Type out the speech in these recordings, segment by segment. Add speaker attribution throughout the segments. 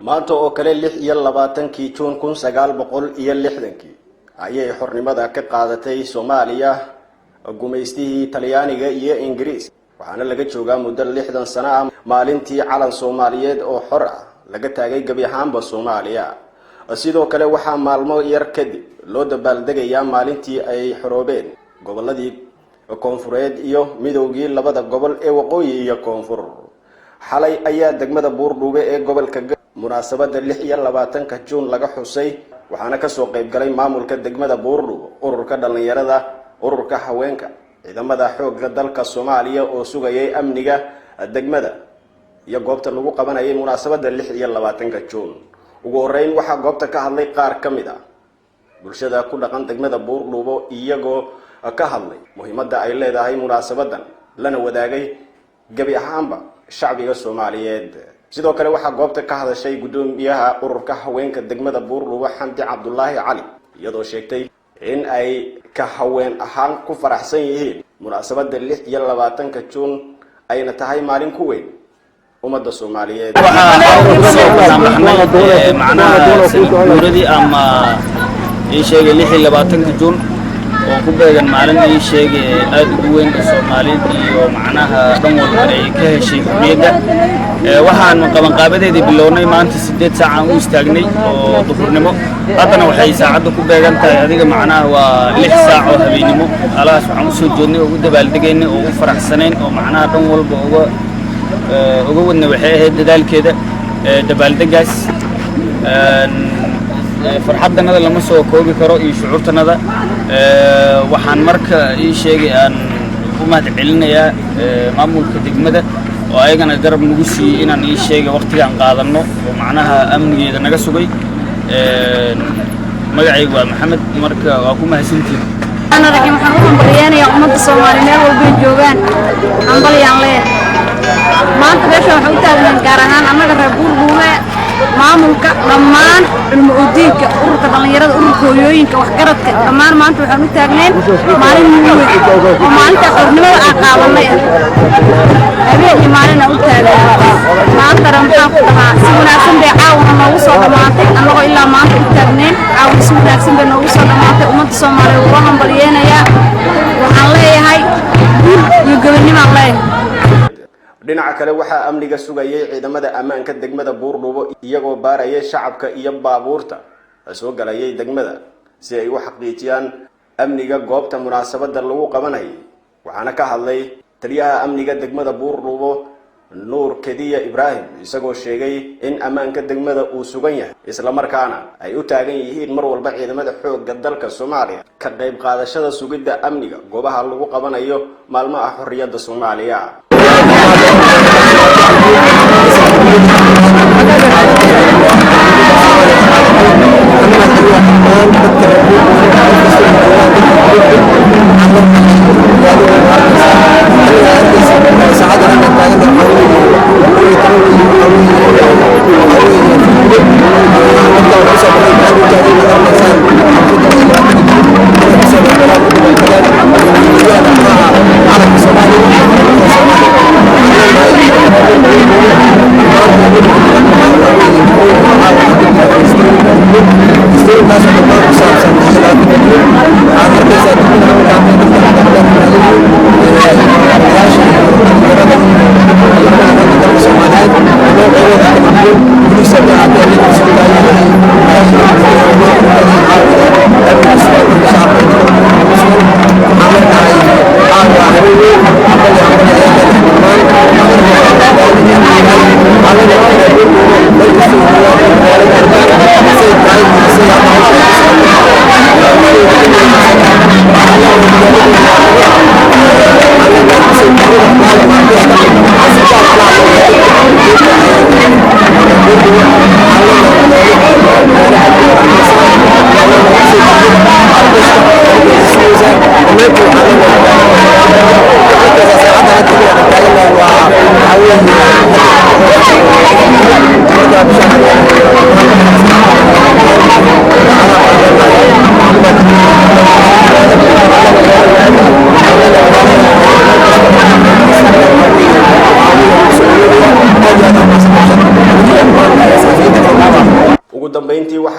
Speaker 1: maanta oo kale 26 Juun 1960 ayay xornimada ka qaadatay Soomaaliya gumeystihii Talyaaniga iyo Ingiriis waxaana laga joogaa muddo 60 sano ah maalintii calan Soomaaliyeed oo xor ah laga taagay gabi ahaanba Soomaaliya sidoo kale waxa maalmo yar kadib loo dabaaldegaya maalintii ay xoroobeen goboladii koonfureed iyo midowgii labada gobol ee waqooyi iyo koonfur xalay ayaa degmada Buurdhuubo ee gobolka munaasabada 26 Juun laga xusay waxaana ka soo qayb galay maamulka degmada Buurdhuubo ururka dhalinyarada ururka haweenka ciidamada xoogga dalka Soomaaliya oo sugayay amniga degmada iyo goobta lagu qabanayay munaasabada 26 Juun ugu horeyn waxa goobta ka hadlay qaar kamid ah bulshada ku dhaqan degmada Buurdhuubo iyagoo ka hadlay muhiimadda ay leedahay munaasabadan lana wadaagay gabi ahaanba shacbiga Soomaaliyeed sidoo kale waxa goobta ka hadashay gudoomiyaha ururka haweenka degmada Buurdhuubo Xamdi Cabdullaahi Cali iyadoo sheegtay in ay ka haween ahaan ku faraxsan yihiin munaasabada 26 Juun ayna tahay maalin ku weyn ummadda Soomaaliyeed guuradii ama in sheegay 26 Juun oo ku beegan maalin ay sheegay aad ugu weyn Soomaaliyeed iyo macnaha dhan walba ay ka heshay xurriyadda waxaan qaban qaabadeedii bilownay maanta 8 saac u istaagnay oo duhurnimo haddana waxay saacadu ku beegan tahay adiga macnaha waa 6 saac oo habeenimo alaas waxaan u soo joodnay oo u dabaaldegaynay oo u faraxsanayn oo macnaha dhan walba uga wadnay waxay ahayd dadaalkeeda dabaaldegaas farxaddanada lama soo koobi karo iyo shucuurtanada waxaan marka ii sheegay aan u mahad celinayaa maamulka degmada oo ayagana garab nagu siiyay inaan ii sheegay waqtigaan qaadano oo macnaha amnigeeda naga sugay magacaygu waa Maxamed marka waa ku mahadsantiin
Speaker 2: أنا رجيم حقهم بريانة يا أمة الصوماليين والبين جوجان أنبلي عليه ما أنت ليش وحوتها من كارهان أنا جرب بوربوه ما ممكن لمان المؤدين كأورك دلنيرة أورك كويوين كوحكرت كمان ما أنت وحوتها جنين ما لين وما أنت قرنوا عقاب الله أبي ما لنا وتها ما أنت رمحك ما سونا سند عاون ما وصل ما أنت أنا إلا ما أنت وتها جنين عاون سونا سند ما وصل ما أنت أمة الصوماليين وهم بريانة يا وحلي هاي يقولني ما الله
Speaker 1: dhinaca kale waxa amniga sugayay ciidamada ammaanka degmada Buurdhuubo iyagoo baarayay shacabka iyo baabuurta soo galayay degmada si ay u xaqiijiyaan amniga goobta munaasabada lagu qabanay waxaana ka hadlay taliyaha amniga degmada Buurdhuubo Nuur Kadiya Ibrahim isagoo sheegay in ammaanka degmada uu sugan yahay isla markaana ay u taagan yihiin mar walba ciidamada xoogga dalka Soomaaliya ka qayb qaadashada sugidda amniga goobaha lagu qabanayo maalmaha xorriyadda Soomaaliya
Speaker 3: Terima kasih.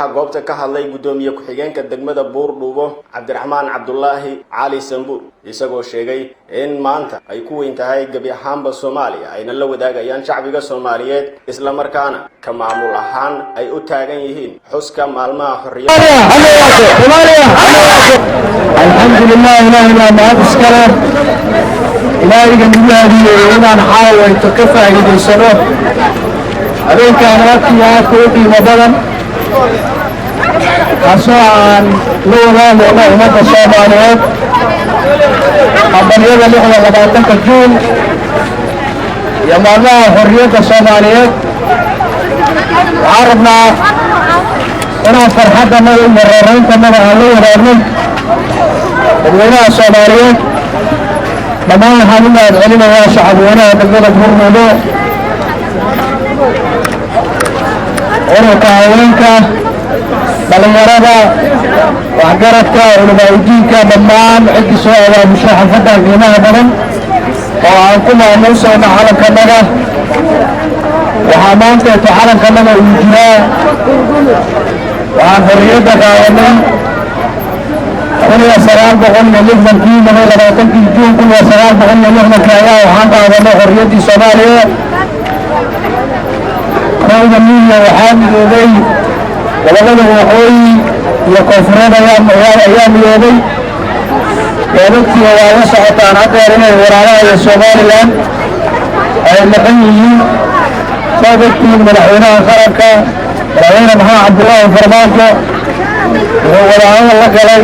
Speaker 1: waxaa goobta ka hadlay gudoomiye ku-xigeenka degmada Buurdhuubo Cabdiraxmaan Cabdullaahi Cali Sanbuur isagoo sheegay in maanta ay ku weyn tahay gabi ahaanba Soomaaliya ayna la wadaagayaan shacbiga Soomaaliyeed isla markaana ka maamul ahaan ay u taagan yihiin xuska maalmaha xorriyadda.
Speaker 3: alxamdulillah ilaahina ma iskale ilaahiga nabiyadiyo inaan xaawayto ka faa'iideysano habeenkaan aadkiyaa ku qiimo badan kaasoo aan la wadaagayno ummadda Soomaaliyeed qabaniyada 26 Juun iyo maalmaha xorriyadda Soomaaliyeed waxaan rabnaa inaan farxaddanada iyo reerayntanada aan la wadaagno dadweynaha Soomaaliyeed dhammaan waxaan u mahadcelinayaa shacabweynaha degmada Buurdhuubo ururka haweenka dhalinyarada waxgaradka culimaa'idiinka dhammaan ciddii soo abaabushay xafladda qiimaha badan oo aan ku maamuusayno calankanaga waxaa maanta calankanaga uu jiraa waxaan xorriyadda qaadanay 1960 Juun 1960 ayaa waxaan qaadanay xorriyaddii Soomaaliya kooda miyiga waxaa midoobay gobollada waqooyi iyo koonfureed ayaa midoobay dadkii waa la socotaan haddeer inay waraaraha iyo Somaliland ay maqan yihiin soo dadkii madaxweynaha qaranka madaxweyne maxamed cabdullaahi farmaajo wuxuu wadaadada la galay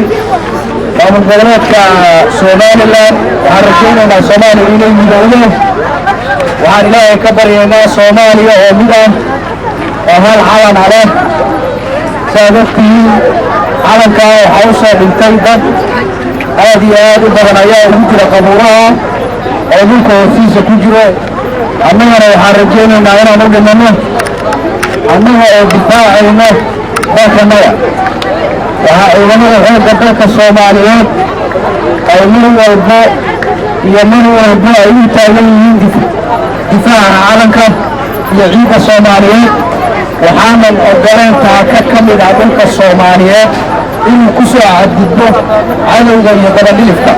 Speaker 3: maamul goboleedka Somaliland waxaan rajaynaynaa Soomaaliya inay midowdo waxaan ilaahay ka baryaynaa Soomaaliya oo mid ah oo hal calan leh saa dadkii calankaa waxaa u soo dhintay dad aad iyo aad u badan ayaa ugu jira qabuuraha oo dhulka hoostiisa ku jiro annagana waxaan rajaynaynaa inaan u dhimanno annaga oo difaacayno dalkanaga waxaa ciidamada xoogga dalka Soomaaliyeed ay mar walba ay u taagan yihiin difaaca calanka iyo ciidda Soomaaliyeed waxaanan ogoleen taaka ka mid ah dalka Soomaaliyeed inuu ku soo xadgudbo cadowga iyo dabadhilifka.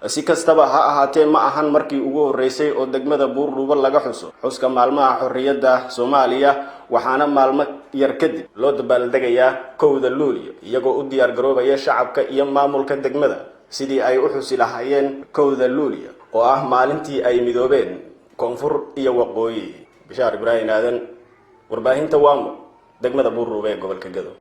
Speaker 1: si kastaba ha ahaatee ma ahan markii ugu horeysay oo degmada Buurdhuubo laga xuska maalmaha xorriyadda Soomaaliya waxaana maalmo yar kadib loo dabaaldegayaa 1 Luulyo iyagoo u diyaar garoobaya shacabka iyo maamulka degmada sidii ay u xusi lahaayeen 1 Luulyo oo ah maalintii ay midoobeen koonfur iyo waqooyi. Bishaar Ibrahim Aadan warbaahinta Waamo degmada Buurdhuubo ee gobolka Gado.